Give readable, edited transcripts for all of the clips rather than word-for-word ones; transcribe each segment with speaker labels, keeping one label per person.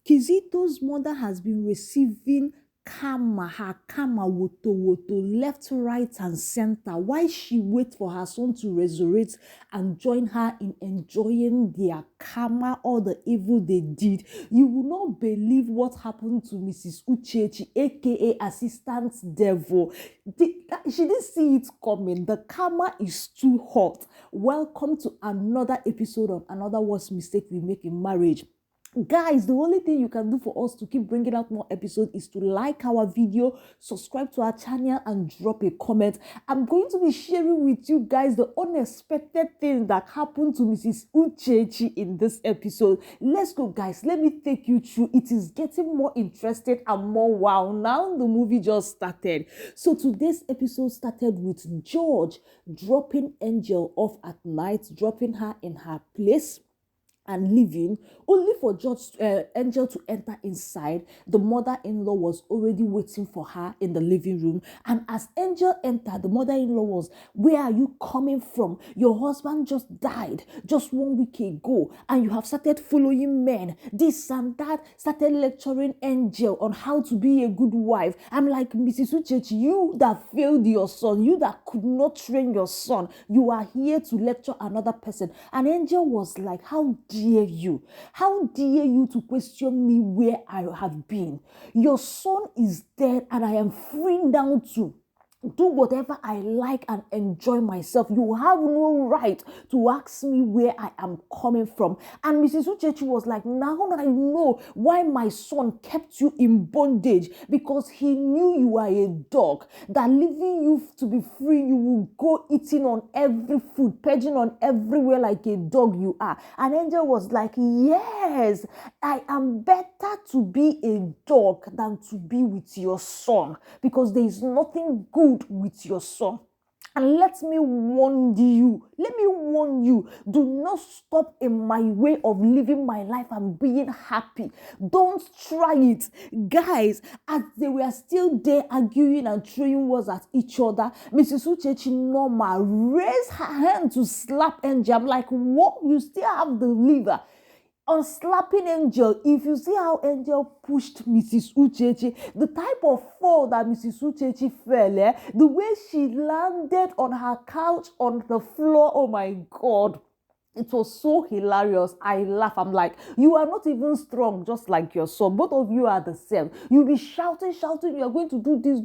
Speaker 1: Kizito's mother has been receiving her karma, woto, left, right, and center, while she waits for her son to resurrect and join her in enjoying their karma, all the evil they did. You will not believe what happened to Mrs. Uchechi, aka Assistant Devil. She didn't see it coming. The karma is too hot. Welcome to another episode of Another Worst Mistake We Make in Marriage. Guys, the only thing you can do for us to keep bringing out more episodes is to like our video, subscribe to our channel, and drop a comment. I'm going to be sharing with you guys the unexpected thing that happened to Mrs. Uchechi in this episode. Let's go, guys. Let me take you through. It is getting more interesting and more wow. Now the movie just started. So today's episode started with George dropping Angel off at night, dropping her in her place and leaving, only for Angel to enter inside. The mother-in-law was already waiting for her in the living room. And as Angel entered, the mother-in-law was, "Where are you coming from? Your husband just died just 1 week ago, and you have started following men, this and that," started lecturing Angel on how to be a good wife. I'm like, Mrs. Uchechi, you that failed your son, you that could not train your son, you are here to lecture another person. And Angel was like, how dare you? How dare you to question me where I have been? Your son is dead and I am free now to do whatever I like and enjoy myself. You have no right to ask me where I am coming from. And Mrs. Uchechi was like, now I know why my son kept you in bondage, because he knew you are a dog, that leaving you to be free, you will go eating on every food, purging on everywhere like a dog you are. And Angel was like, yes, I am better to be a dog than to be with your son, because there is nothing good with your son. And let me warn you, do not stop in my way of living my life and being happy. Don't try it. Guys, as they were still there arguing and throwing words at each other, Mrs. Uchechi Norma raised her hand to slap Angel. I'm like, what? You still have the liver on slapping Angel? If you see how Angel pushed Mrs. Uchechi, the type of fall that Mrs. Uchechi fell, the way she landed on her couch on the floor, oh my God. It was so hilarious. I laugh. I'm like, you are not even strong, just like your son. Both of you are the same. You'll be shouting, you are going to do this.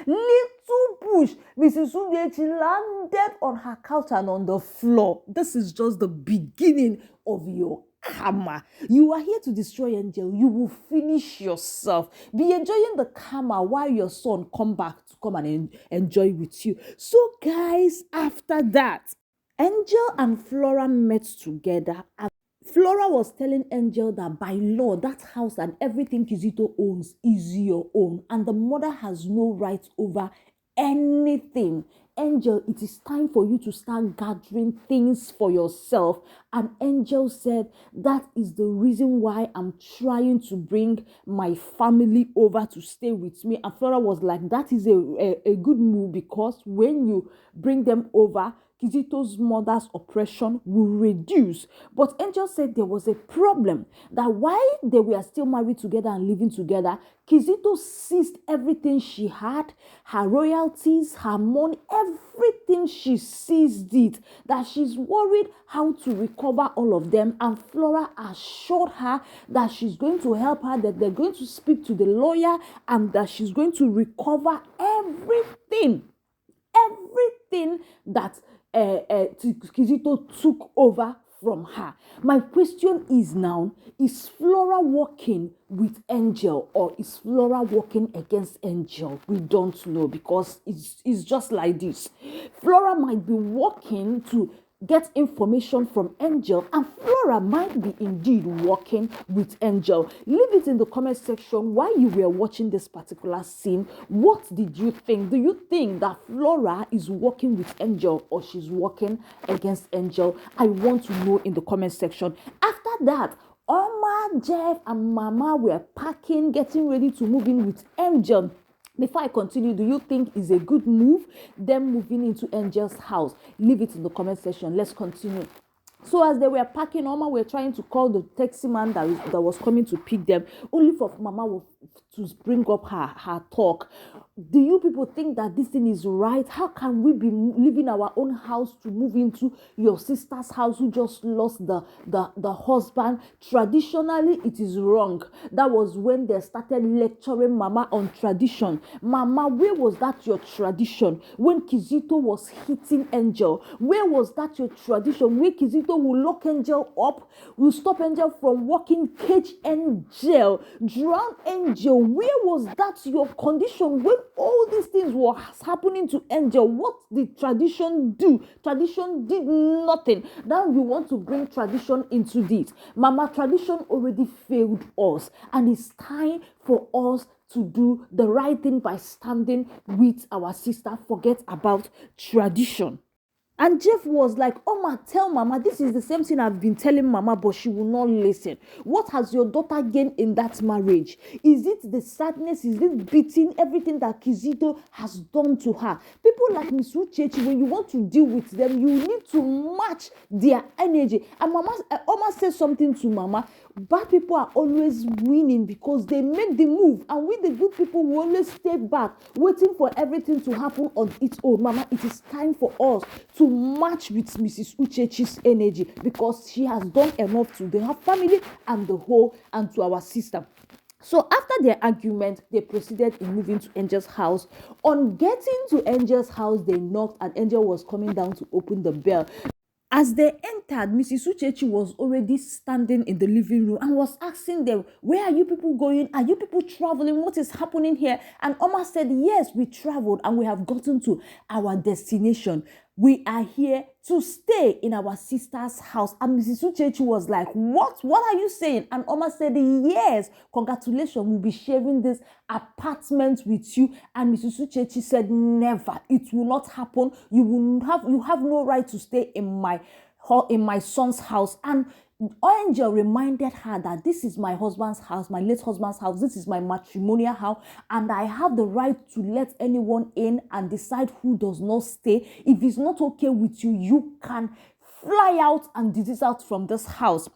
Speaker 1: Little push. Mrs. Uchechi landed on her couch and on the floor. This is just the beginning of your karma. You are here to destroy Angel. You will finish yourself. Be enjoying the karma while your son come back to come and enjoy with you. So guys, after that, Angel and Flora met together, and Flora was telling Angel that by law, that house and everything Kizito owns is your own, and the mother has no right over anything. Angel, it is time for you to start gathering things for yourself. And Angel said, that is the reason why I'm trying to bring my family over to stay with me. And Flora was like, that is a good move, because when you bring them over, Kizito's mother's oppression will reduce. But Angel said there was a problem, that while they were still married together and living together, Kizito seized everything she had, her royalties, her money, everything. She seized it, that she's worried how to recover all of them. And Flora assured her that she's going to help her, that they're going to speak to the lawyer, and that she's going to recover everything that Kizito took over from her. My question is now, is Flora working with Angel, or is Flora working against Angel? We don't know, because it's just like this. Flora might be working to get information from Angel, and Flora might be indeed working with Angel. Leave it in the comment section while you were watching this particular scene. What did you think? Do you think that Flora is working with Angel, or she's working against Angel? I want to know in the comment section. After that, Oma, Jeff, and Mama were packing, getting ready to move in with Angel. Before I continue, do you think it's a good move, them moving into Angel's house? Leave it in the comment section. Let's continue. So as they were packing, Mama were trying to call the taxi man that was coming to pick them, only for Mama to bring up her talk. Do you people think that this thing is right? How can we be leaving our own house to move into your sister's house who just lost the husband? Traditionally, it is wrong. That was when they started lecturing Mama on tradition. Mama, where was that your tradition? When Kizito was hitting Angel, where was that your tradition? Where Kizito will lock Angel up, will stop Angel from walking, cage Angel, drown Angel. Where was that your condition when all these things were happening to Angel? What did tradition do? Tradition did nothing. Now you want to bring tradition into this. Mama, tradition already failed us, and it's time for us to do the right thing by standing with our sister. Forget about tradition. And Jeff was like, Oma, tell Mama, this is the same thing I've been telling Mama, but she will not listen. What has your daughter gained in that marriage? Is it the sadness? Is it beating? Everything that Kizito has done to her? People like Miss Uchechi, when you want to deal with them, you need to match their energy. And Oma says something to Mama. Bad people are always winning because they make the move, and we the good people will always stay back waiting for everything to happen on its own. Mama, it is time for us to match with Mrs. Uchechi's energy, because she has done enough to her family and the whole and to our sister. So after their argument, they proceeded in moving to Angel's house. On getting to Angel's house, they knocked, and Angel was coming down to open the bell. As they entered, Mrs. Uchechi was already standing in the living room and was asking them, where are you people going? Are you people traveling? What is happening here? And Oma said, yes, we traveled and we have gotten to our destination. We are here to stay in our sister's house. And Mrs. Uchechi was like, what? What are you saying? And Oma said, yes, congratulations, we'll be sharing this apartment with you. And Mrs. Uchechi said, never. It will not happen. You have no right to stay in my son's house. And Angel reminded her that this is my husband's house, my late husband's house. This is my matrimonial house, and I have the right to let anyone in and decide who does not stay. If it's not okay with you, you can fly out and disease out from this house.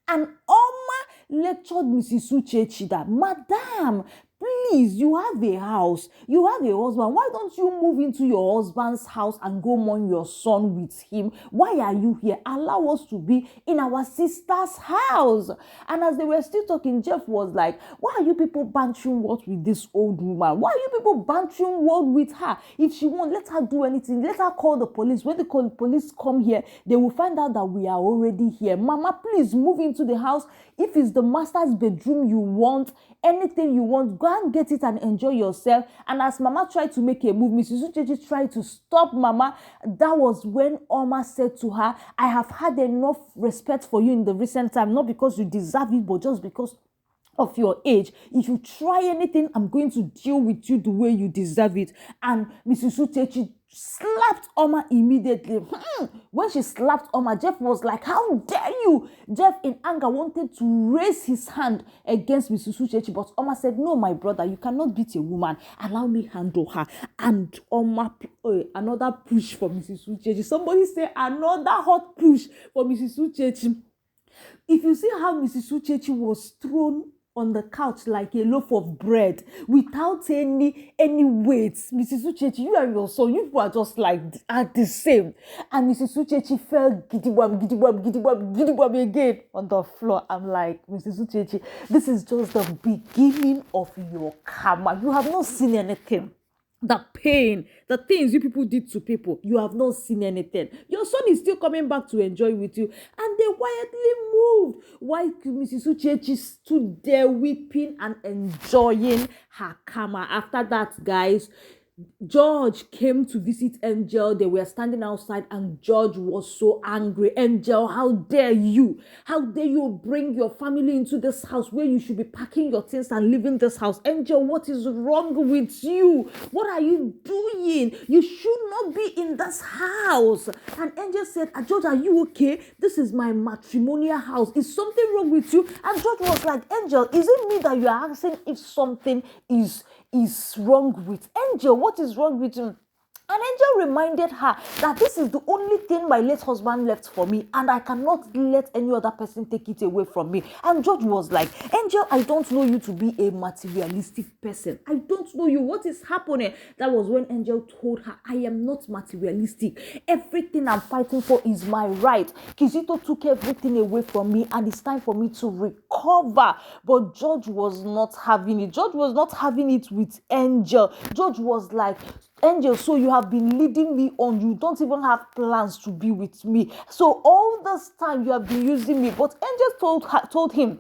Speaker 1: And Oma lectured Mrs. Uchechi that, Madam, please, you have a house, you have a husband. Why don't you move into your husband's house and go mourn your son with him? Why are you here? Allow us to be in our sister's house. And as they were still talking, Jeff was like, why are you people bantering what with this old woman? Why are you people bantering what with her? If she won't, let her do anything. Let her call the police. When the police come here, they will find out that we are already here. Mama, please move into the house. If it's the master's bedroom you want, anything you want, go and get it and enjoy yourself. And as Mama tried to make a move, Mrs. Uchechi tried to stop Mama. That was when Oma said to her, I have had enough respect for you in the recent time, not because you deserve it, but just because of your age. If you try anything, I'm going to deal with you the way you deserve it. And Mrs. Uchechi slapped Oma immediately. When she slapped Oma, Jeff was like, how dare you? Jeff in anger wanted to raise his hand against Mrs. Uchechi, but Oma said, no, my brother, you cannot beat a woman. Allow me handle her. And Oma, another push for Mrs. Uchechi. Somebody say another hot push for Mrs. Uchechi. If you see how Mrs. Uchechi was thrown on the couch like a loaf of bread without any weight, Mrs. Uchechi, you and your son, you are just like at the same. And Mrs. Uchechi fell giddy-wab again on the floor. I'm like, Mrs. Uchechi, this is just the beginning of your karma. You have not seen anything. The pain, the things you people did to people, you have not seen anything. Your son is still coming back to enjoy with you. And they quietly moved while Mrs. Uchechi stood there weeping and enjoying her karma. After that, guys, George came to visit Angel. They were standing outside and George was so angry. Angel, how dare you? How dare you bring your family into this house where you should be packing your things and leaving this house? Angel, what is wrong with you? What are you doing? You should not be in this house. And Angel said, George, are you okay? This is my matrimonial house. Is something wrong with you? And George was like, Angel, is it me that you are asking if something is wrong with? Angel, what is wrong with you? And Angel reminded her that this is the only thing my late husband left for me, and I cannot let any other person take it away from me. And George was like, Angel, I don't know you to be a materialistic person. I don't know you. What is happening? That was when Angel told her, I am not materialistic. Everything I'm fighting for is my right. Kizito took everything away from me, and it's time for me to recover. But George was not having it. George was not having it with Angel. George was like, Angel, so you have been leading me on. You don't even have plans to be with me. So all this time you have been using me. But Angel told him,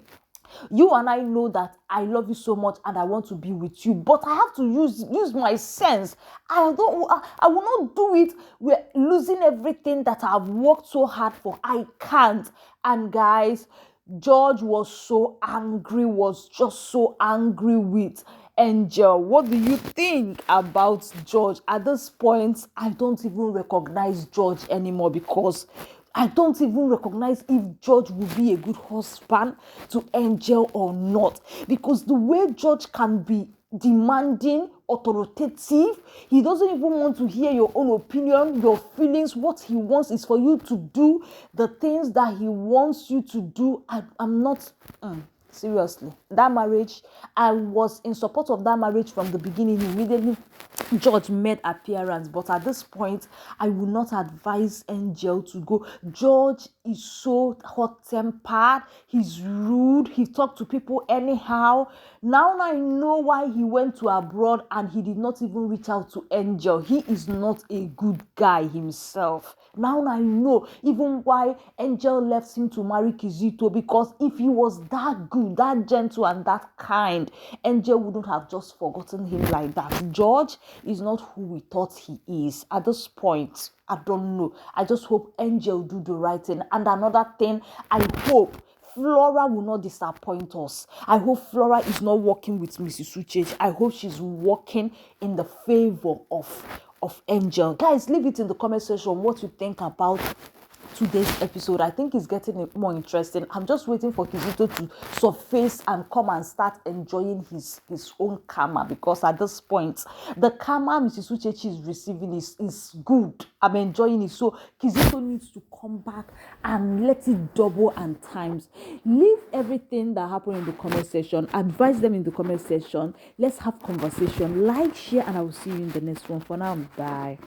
Speaker 1: you and I know that I love you so much and I want to be with you, but I have to use my sense. I will not do it. We're losing everything that I've worked so hard for. I can't. And guys, George was just so angry with Angel. What do you think about George? At this point, I don't even recognize George anymore, because I don't even recognize if George will be a good husband to Angel or not. Because the way George can be demanding, authoritative, he doesn't even want to hear your own opinion, your feelings. What he wants is for you to do the things that he wants you to do. I'm not... Seriously, that marriage, I was in support of that marriage from the beginning. Immediately George made appearance, but at this point I would not advise Angel to go. George is so hot-tempered, he's rude, he talked to people anyhow. Now I know why he went to abroad and he did not even reach out to Angel. He is not a good guy himself. Now I know even why Angel left him to marry Kizito, because if he was that good, that gentle and that kind, Angel wouldn't have just forgotten him like that. George is not who we thought he is. At this point, I don't know. I just hope Angel do the right thing. And another thing, I hope Flora will not disappoint us. I hope Flora is not working with Mrs. Uche. I hope she's working in the favor of Angel. Guys, leave it in the comment section what you think about today's episode. I think it's getting more interesting. I'm just waiting for Kizito to surface and come and start enjoying his own karma, because at this point, the karma Mrs. Uchechi is receiving is good. I'm enjoying it. So Kizito needs to come back and let it double and times. Leave everything that happened in the comment section. Advise them in the comment section. Let's have conversation. Like, share, and I will see you in the next one. For now, bye.